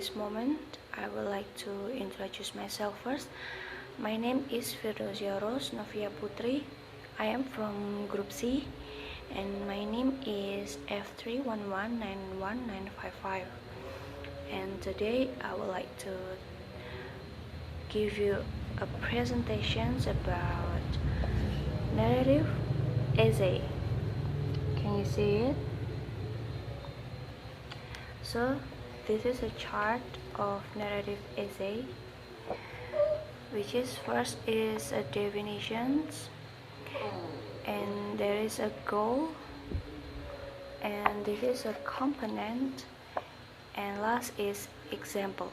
this moment, I would like to introduce myself first. My name is Firdausia Rose Novia Putri. I am from Group C, and my name is F311919955. And today I would like to give you a presentation about narrative essay. Can you see it? So this is a chart of narrative essay, which is first is a definitions, and there is a goal, and this is a component, and last is example.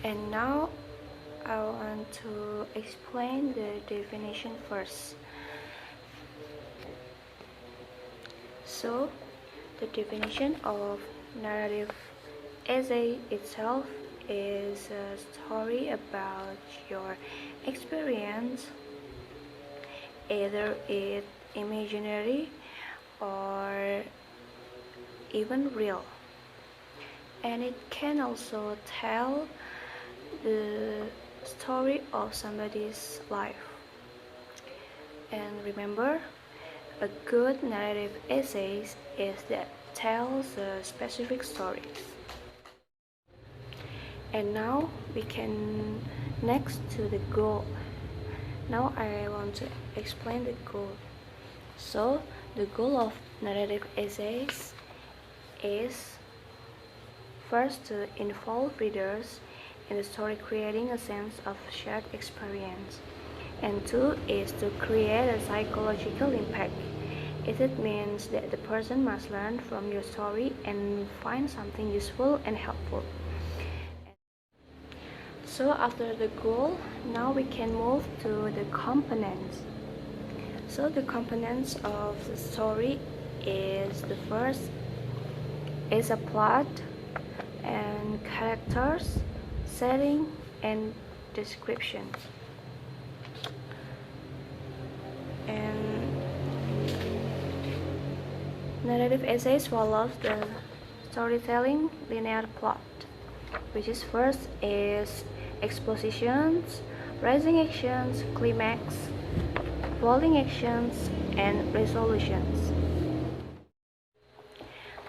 And now I want to explain the definition first. So the definition of narrative essay itself is a story about your experience, either it imaginary or even real, and it can also tell the story of somebody's life. And remember, a good narrative essay is that tells specific stories. And now we can next to the goal. Now I want to explain the goal. So the goal of narrative essays is first to involve readers in the story, creating a sense of shared experience, and two is to create a psychological impact. It means that the person must learn from your story and find something useful and helpful. So after the goal, now we can move to the components. So the components of the story is the first is a plot and characters, setting and description. And narrative essays follows the storytelling linear plot, which is first is expositions, rising actions, climax, falling actions, and resolutions.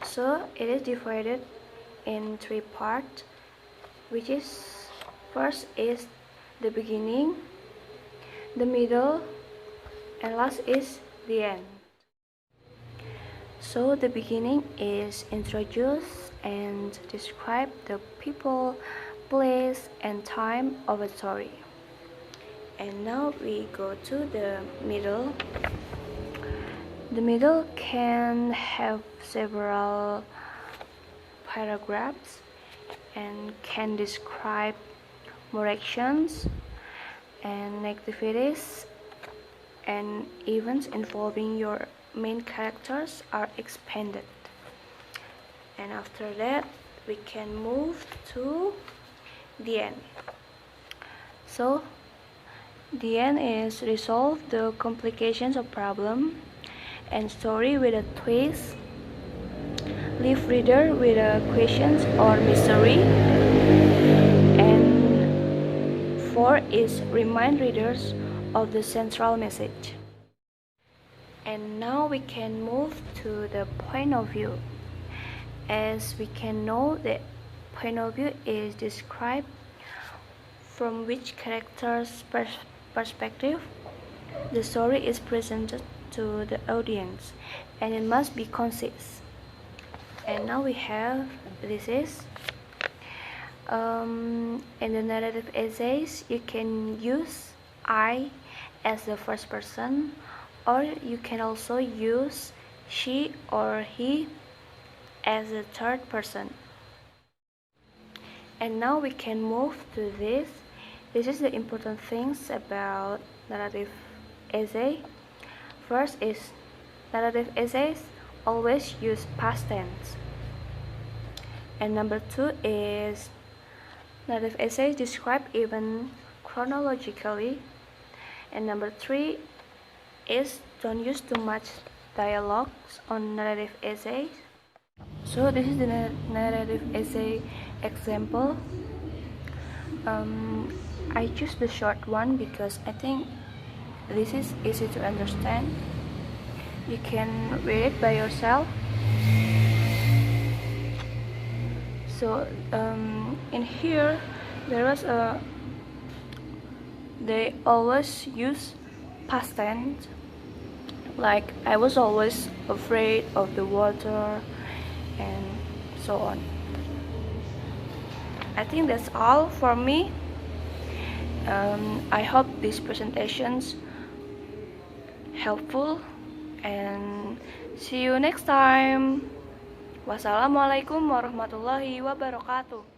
So it is divided in three parts, which is first is the beginning, the middle, and last is the end. So the beginning is introduce and describe the people, place, and time of a story. And now we go to the middle. The middle can have several paragraphs and can describe more actions and activities and events involving your main characters are expanded. And after that we can move to the end. So the end is resolve the complications of problem and story with a twist, leave reader with a questions or mystery, and 4 is remind readers of the central message. And now we can move to the point of view. As we can know that point of view is described from which character's perspective the story is presented to the audience, and it must be concise. And now we have this is in the narrative essays you can use I as the first person, or you can also use she or he as the third person. And now we can move to this. This is the important things about narrative essay. First is narrative essays always use past tense. And number 2 is narrative essays describe events chronologically. And number 3 is don't use too much dialogues on narrative essays. So this is the narrative essay example. I choose the short one because I think this is easy to understand. You can read it by yourself. So in here there was a, they always use past tense, like I was always afraid of the water and so on. I think that's all for me. I hope these presentations helpful and see you next time. Wassalamualaikum warahmatullahi wabarakatuh.